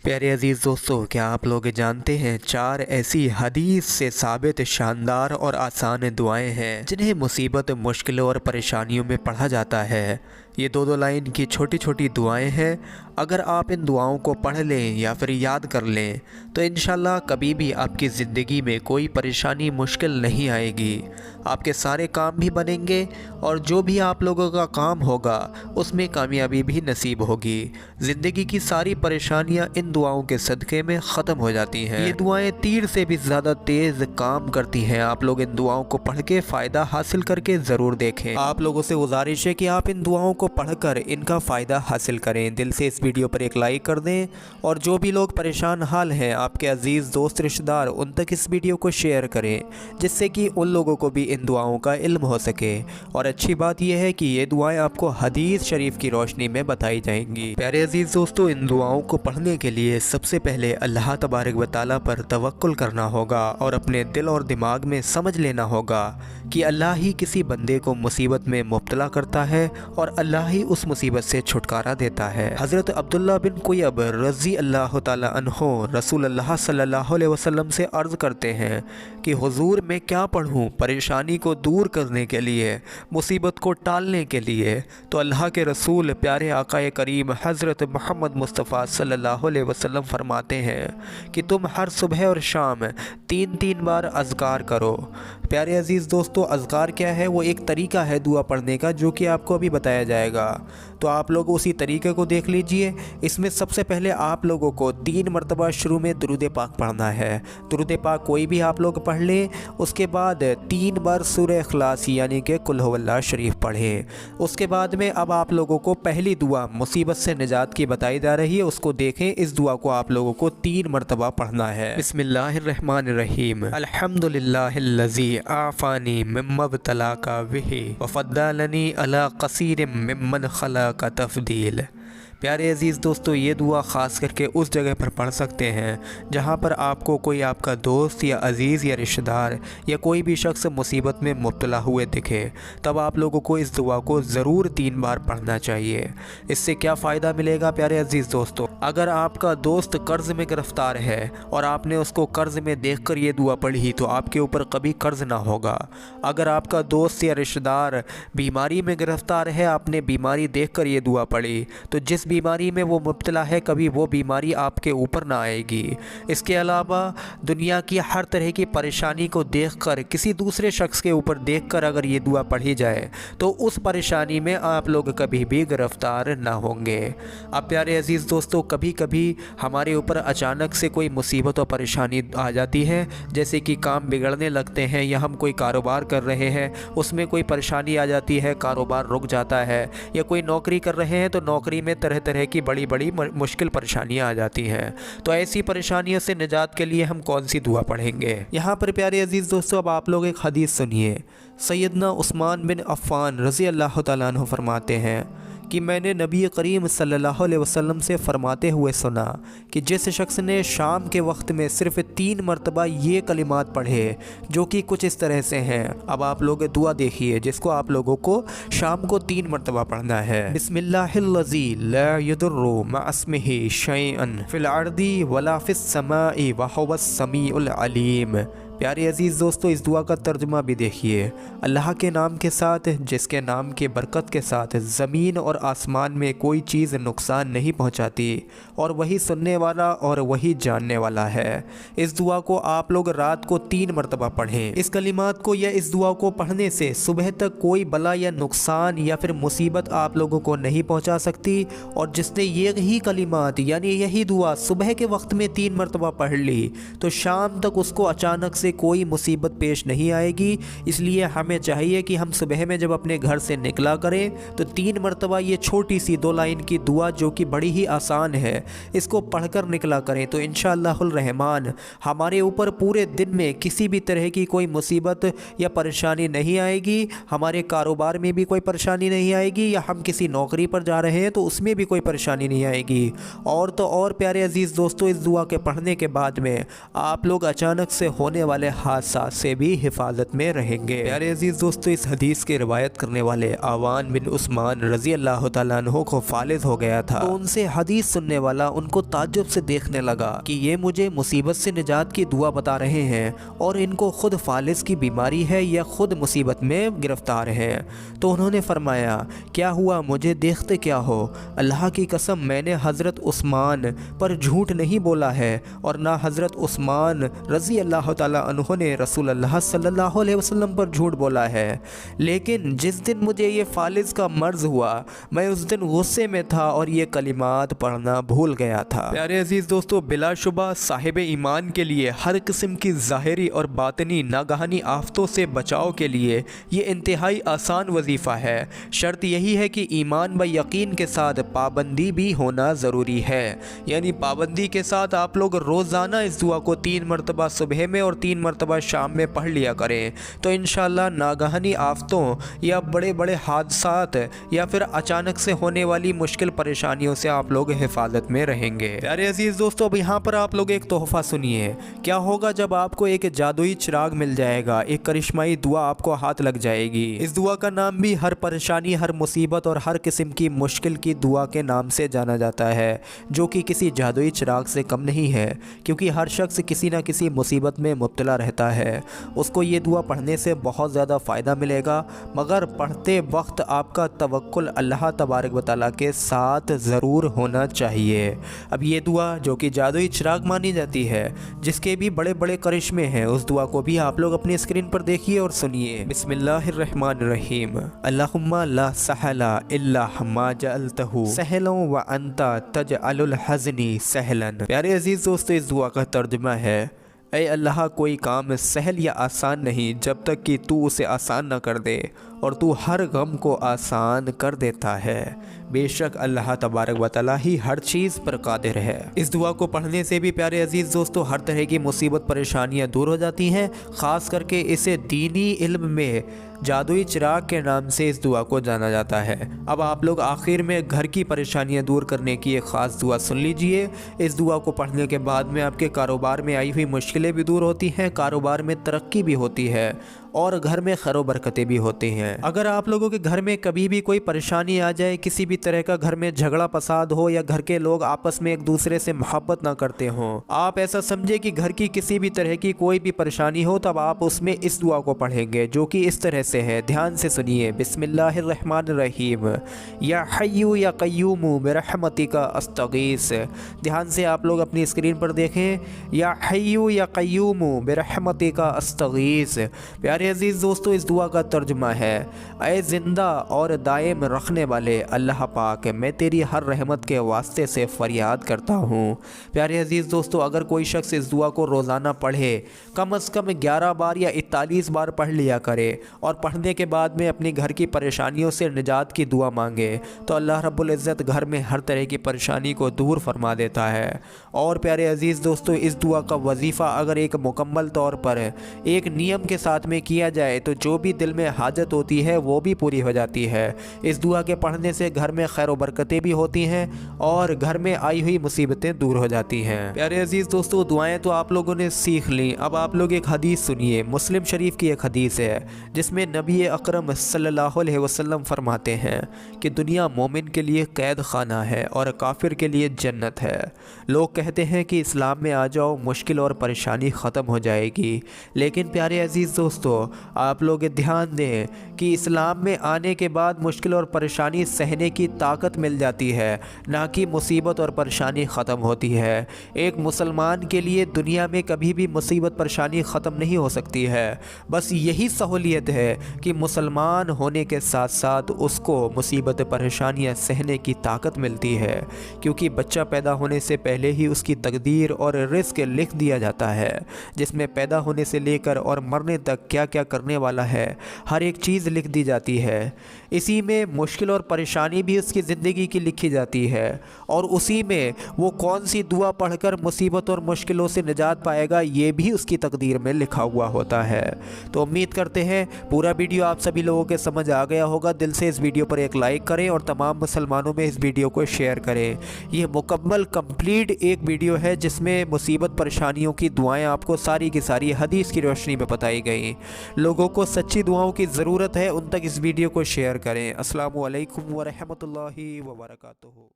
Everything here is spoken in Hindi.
प्यारे अजीज़ दोस्तों, क्या आप लोग जानते हैं 4 ऐसी हदीस से साबित शानदार और आसान दुआएं हैं जिन्हें मुसीबत, मुश्किलों और परेशानियों में पढ़ा जाता है। ये दो लाइन की छोटी छोटी दुआएं हैं। अगर आप इन दुआओं को पढ़ लें या फिर याद कर लें तो इंशाल्लाह कभी भी आपकी ज़िंदगी में कोई परेशानी, मुश्किल नहीं आएगी। आपके सारे काम भी बनेंगे और जो भी आप लोगों का काम होगा उसमें कामयाबी भी नसीब होगी। ज़िंदगी की सारी परेशानियां इन दुआओं के सदक़े में ख़त्म हो जाती हैं। ये दुआएं तीर से भी ज़्यादा तेज़ काम करती हैं। आप लोग इन दुआओं को पढ़ के फ़ायदा हासिल करके ज़रूर देखें। आप लोगों से गुजारिश है कि आप इन दुआओं को पढ़कर इनका फ़ायदा हासिल करें। दिल से इस वीडियो पर एक लाइक कर दें और जो भी लोग परेशान हाल हैं, आपके अजीज़ दोस्त रिश्तेदार, उन तक इस वीडियो को शेयर करें जिससे कि उन लोगों को भी इन दुआओं का इल्म हो सके। और अच्छी बात यह है कि ये दुआएं आपको हदीस शरीफ की रोशनी में बताई जाएंगी। प्यारे अजीज़ दोस्तों, इन दुआओं को पढ़ने के लिए सबसे पहले अल्लाह तबारक व तआला पर तवक्कुल करना होगा और अपने दिल और दिमाग में समझ लेना होगा कि अल्लाह ही किसी बंदे को मुसीबत में मुब्तला करता है और अल्लाह ही उस मुसीबत से छुटकारा देता है। हज़रत अब्दुल्ला बिन कुयब रज़ी अल्लाह ताला अन्हो रसूल अल्लाह सल्लल्लाहु अलैहि वसल्लम से अर्ज़ करते हैं कि हुजूर, मैं क्या पढ़ूँ परेशानी को दूर करने के लिए, मुसीबत को टालने के लिए? तो अल्लाह के रसूल प्यारे आकाए करीम हज़रत मोहम्मद मुस्तफ़ा सल्लल्लाहु अलैहि वसल्लम फरमाते हैं कि तुम हर सुबह और शाम 3-3 बार अज़कार करो। प्यारे अजीज़ दोस्तों, अज़कार क्या है? वो एक तरीका है दुआ पढ़ने का जो कि आपको अभी बताया जाएगा। तो आप लोग उसी तरीके को देख लीजिए। इसमें सबसे पहले आप लोगों को 3 मरतबा शुरू में दुरूद पाक पढ़ना है। दुरूद पाक कोई भी आप लोग पढ़ लें। उसके बाद 3 बार सूरह इखलास यानी कि कुल हुवल्लाह शरीफ पढ़ें। उसके बाद में अब आप लोगों को पहली दुआ मुसीबत से निजात की बताई जा रही है, उसको देखें। इस दुआ को आप लोगों को 3 मरतबा पढ़ना है। बिस्मिल्लाहिर्रहमानिर्रहीम, अल्हम्दुलिल्लाहिल्लज़ी आफ़ानी मिम्मब्तलाका बिही व फ़द्दलनी अला कसीरिम मिम्मन खलक़ तफ़दील। प्यारे अजीज़ दोस्तों, ये दुआ ख़ास करके उस जगह पर पढ़ सकते हैं जहाँ पर आपको कोई आपका दोस्त या अज़ीज़ या रिश्तेदार या कोई भी शख्स मुसीबत में मुब्तला हुए दिखे। तब आप लोगों को इस दुआ को ज़रूर 3 बार पढ़ना चाहिए। इससे क्या फ़ायदा मिलेगा प्यारे अजीज़ दोस्तों? अगर आपका दोस्त कर्ज़ में गिरफ़्तार है और आपने उसको कर्ज़ में देख कर ये दुआ पढ़ी तो आपके ऊपर कभी कर्ज़ ना होगा। अगर आपका दोस्त या रिश्तेदार बीमारी में गिरफ़्तार है, आपने बीमारी देख कर ये दुआ पढ़ी तो जिस बीमारी में वो मुब्तला है कभी वो बीमारी आपके ऊपर ना आएगी। इसके अलावा दुनिया की हर तरह की परेशानी को देखकर, किसी दूसरे शख्स के ऊपर देखकर अगर ये दुआ पढ़ी जाए तो उस परेशानी में आप लोग कभी भी गिरफ़्तार ना होंगे। अब प्यारे अजीज़ दोस्तों, कभी कभी हमारे ऊपर अचानक से कोई मुसीबत और परेशानी आ जाती है, जैसे कि काम बिगड़ने लगते हैं या हम कोई कारोबार कर रहे हैं उसमें कोई परेशानी आ जाती है, कारोबार रुक जाता है, या कोई नौकरी कर रहे हैं तो नौकरी में तरह तरह की बड़ी बड़ी मुश्किल परेशानियां आ जाती हैं। तो ऐसी परेशानियों से निजात के लिए हम कौन सी दुआ पढ़ेंगे? यहाँ पर प्यारे अजीज़ दोस्तों, अब आप लोग एक हदीस सुनिए। सैयदना उस्मान बिन अफ़्फ़ान रज़ी अल्लाह तआला अन्हु फरमाते हैं कि मैंने नबी करीम सल्लल्लाहु अलैहि वसल्लम से फ़रमाते हुए सुना कि जिस शख्स ने शाम के वक्त में सिर्फ़ 3 मरतबा ये कलिमात पढ़े जो कि कुछ इस तरह से हैं। अब आप लोग दुआ देखिए जिसको आप लोगों को शाम को 3 मरतबा पढ़ना है। बिस्मिल्लाहिल्लज़ी ला यदुर्रु मअस्मिही शैअन फ़िल अर्दी वला फ़िस समाई व हुवस समीउल अलीम। प्यारे अजीज़ दोस्तों, इस दुआ का तर्जुमा भी देखिए। अल्लाह के नाम के साथ जिसके नाम के बरकत के साथ ज़मीन और आसमान में कोई चीज़ नुकसान नहीं पहुंचाती और वही सुनने वाला और वही जानने वाला है। इस दुआ को आप लोग रात को 3 मरतबा पढ़ें। इस कलिमात को या इस दुआ को पढ़ने से सुबह तक कोई बला या नुकसान या फिर मुसीबत आप लोगों को नहीं पहुँचा सकती। और जिसने यही कलिमात यानी यही दुआ सुबह के वक्त में 3 मरतबा पढ़ ली तो शाम तक उसको अचानक से कोई मुसीबत पेश नहीं आएगी। इसलिए हमें चाहिए कि हम सुबह में जब अपने घर से निकला करें तो 3 मरतबा ये छोटी सी 2 लाइन की दुआ जो कि बड़ी ही आसान है इसको पढ़कर निकला करें तो इंशाअल्लाहुल रहमान हमारे ऊपर पूरे दिन में किसी भी तरह की कोई मुसीबत या परेशानी नहीं आएगी। हमारे कारोबार में भी कोई परेशानी नहीं आएगी या हम किसी नौकरी पर जा रहे हैं तो उसमें भी कोई परेशानी नहीं आएगी। और तो और प्यारे अजीज़ दोस्तों, इस दुआ के पढ़ने के बाद में आप लोग अचानक से होने वाले वाले हादसा से भी हिफाजत में रहेंगे। प्यारे अजीज दोस्तों, इस हदीस की रिवायत करने वाले आवान बिन उस्मान रजी अल्लाह तआला अन्हु को फालिज हो गया था। तो उनसे हदीस सुनने वाला उनको ताज्जुब से देखने लगा कि ये मुझे मुसीबत से निजात की दुआ बता रहे हैं और इनको खुद फालिज की बीमारी है या खुद मुसीबत में गिरफ्तार हैं। तो उन्होंने फरमाया, क्या हुआ, मुझे देखते क्या हो? अल्लाह की कसम, मैंने हज़रत उस्मान पर झूठ नहीं बोला है और ना हज़रत उस्मान रज़ी अल्लाह ताला अन्हु ने रसूल अल्लाह सल्लल्लाहु अलैहि वसल्लम पर झूठ बोला है। लेकिन जिस दिन मुझे ये फालिज का मर्ज़ हुआ, मैं उस दिन गुस्से में था और ये कलिमात पढ़ना भूल गया था। प्यारे अजीज़ दोस्तों, बिलाशुबा साहिब ईमान के लिए हर किस्म की ज़ाहिरी और बातनी नागहानी आफतों से बचाव के लिए ये इंतहाई आसान वजीफ़ा है। शर्त यही है कि ईमान व यकीन के साथ पाबंदी भी होना ज़रूरी है। यानी पाबंदी के साथ आप लोग रोज़ाना इस दुआ को 3 मरतबा सुबह में और 3 मरतबा शाम में पढ़ लिया करें। तो इंशाअल्लाह नागहानी आफतों या बड़े बड़े हादसात या फिर अचानक से होने वाली मुश्किल परेशानियों से आप लोग हिफाजत में रहेंगे। प्यारे अजीज़ दोस्तों, अब यहाँ पर आप लोग एक तोहफ़ा सुनिए। क्या होगा जब आपको एक जादुई चिराग मिल जाएगा, एक करिश्माई दुआ आपको हाथ लग जाएगी। इस दुआ का नाम भी हर परेशानी, हर मुसीबत और हर किस्म की मुश्किल की दुआ के नाम से जाना जाता है, जो कि किसी जादुई चिराग से कम नहीं है, क्योंकि हर शख्स किसी न किसी मुसीबत में मुब्तला रहता है। उसको ये दुआ पढ़ने से बहुत ज़्यादा फ़ायदा मिलेगा, मगर पढ़ते वक्त आपका तवक्कुल अल्लाह तबारक व तआला के साथ ज़रूर होना चाहिए। अब ये दुआ जो कि जादुई चिराग मानी जाती है, जिसके भी बड़े बड़े करिश्मे हैं, उस दुआ को भी आप लोग अपनी स्क्रीन पर देखिए और सुनिए। बिस्मिल्लाहिर्रहमानिर्रहीम। अल्लाहुम्मा ला सहला इल्ला मा जअलतहु सहलन व अंता तजअलुल हज़नी सहलन। प्यारे अजीज़ दोस्तों, इस दुआ का तर्जुमा है, ऐ अल्लाह, कोई काम सहल या आसान नहीं जब तक कि तू उसे आसान न कर दे, और तू हर गम को आसान कर देता है। बेशक अल्लाह तबारक व तआला ही हर चीज़ पर कादिर है। इस दुआ को पढ़ने से भी प्यारे अजीज़ दोस्तों हर तरह की मुसीबत परेशानियाँ दूर हो जाती हैं। ख़ास करके इसे दीनी इल्म में जादुई चिराग के नाम से इस दुआ को जाना जाता है। अब आप लोग आखिर में घर की परेशानियां दूर करने की एक ख़ास दुआ सुन लीजिए। इस दुआ को पढ़ने के बाद में आपके कारोबार में आई हुई मुश्किलें भी दूर होती हैं, कारोबार में तरक्की भी होती है और घर में खैर बरकतें भी होती हैं। अगर आप लोगों के घर में कभी भी कोई परेशानी आ जाए, किसी भी तरह का घर में झगड़ा फसाद हो या घर के लोग आपस में एक दूसरे से मोहब्बत ना करते हों, आप ऐसा समझे कि घर की किसी भी तरह की कोई भी परेशानी हो, तब आप उसमें इस दुआ को पढ़ेंगे, जो कि इस तरह से है। ध्यान से सुनिए। बिस्मिल्लाहिर्रहमानिर्रहीम। या हय्यू या क़य्यूम बिरहमतिका अस्तगीस। ध्यान से आप लोग अपनी स्क्रीन पर देखें। या हय्यू या क़य्यूम बिरहमतिका अस्तगीस। प्यारे अजीज़ दोस्तों, इस दुआ का तर्जुमा है, ऐ ज़िंदा और दायम रखने वाले अल्लाह पाक, मैं तेरी हर रहमत के वास्ते से फ़रियाद करता हूँ। प्यारे अजीज़ दोस्तों, अगर कोई शख्स इस दुआ को रोज़ाना पढ़े, कम अज़ कम 11 बार या 41 बार पढ़ लिया करे और पढ़ने के बाद में अपनी घर की परेशानियों से निजात की दुआ मांगे, तो अल्लाह रब्बुल इज़्ज़त घर में हर तरह की परेशानी को दूर फरमा देता है। और प्यारे अजीज़ दोस्तों, इस दुआ का वजीफ़ा अगर एक मुकम्मल तौर पर एक नियम के साथ में किया जाए, तो जो भी दिल में हाजत होती है वो भी पूरी हो जाती है। इस दुआ के पढ़ने से घर में खैर बरकतें भी होती हैं और घर में आई हुई मुसीबतें दूर हो जाती हैं। प्यारे अजीज़ दोस्तों, दुआएं तो आप लोगों ने सीख ली। अब आप लोग एक हदीस सुनिए। मुस्लिम शरीफ की एक हदीस है, जिसमें नबी अकरम सल्लल्लाहु अलैहि वसल्लम फरमाते हैं कि दुनिया मोमिन के लिए कैद खाना है और काफिर के लिए जन्नत है। लोग कहते हैं कि इस्लाम में आ जाओ, मुश्किल और परेशानी ख़त्म हो जाएगी। लेकिन प्यारे अजीज़ दोस्तों, आप लोग ध्यान दें कि इस्लाम में आने के बाद मुश्किल और परेशानी सहने की ताकत मिल जाती है, ना कि मुसीबत और परेशानी ख़त्म होती है। एक मुसलमान के लिए दुनिया में कभी भी मुसीबत परेशानी ख़त्म नहीं हो सकती है। बस यही सहूलियत है कि मुसलमान होने के साथ साथ उसको मुसीबत परेशानियां सहने की ताकत मिलती है, क्योंकि बच्चा पैदा होने से पहले ही उसकी तकदीर और रिस्क लिख दिया जाता है, जिसमें पैदा होने से लेकर और मरने तक क्या क्या करने वाला है, हर एक चीज़ लिख दी जाती है। इसी में मुश्किल और परेशानी भी उसकी ज़िंदगी की लिखी जाती है, और उसी में वो कौन सी दुआ पढ़कर मुसीबत और मुश्किलों से निजात पाएगा ये भी उसकी तकदीर में लिखा हुआ होता है। तो उम्मीद करते हैं पूरा वीडियो आप सभी लोगों के समझ आ गया होगा। दिल से इस वीडियो पर एक लाइक करें और तमाम मुसलमानों में इस वीडियो को शेयर करें। यह मुकम्मल कंप्लीट एक वीडियो है जिसमें मुसीबत परेशानियों की दुआएं आपको सारी की सारी हदीस की रोशनी में बताई गई। लोगों को सच्ची दुआओं की ज़रूरत है, उन तक इस वीडियो को शेयर करें। अस्सलामु अलैकुम व रहमतुल्लाहि व बरकातुहू।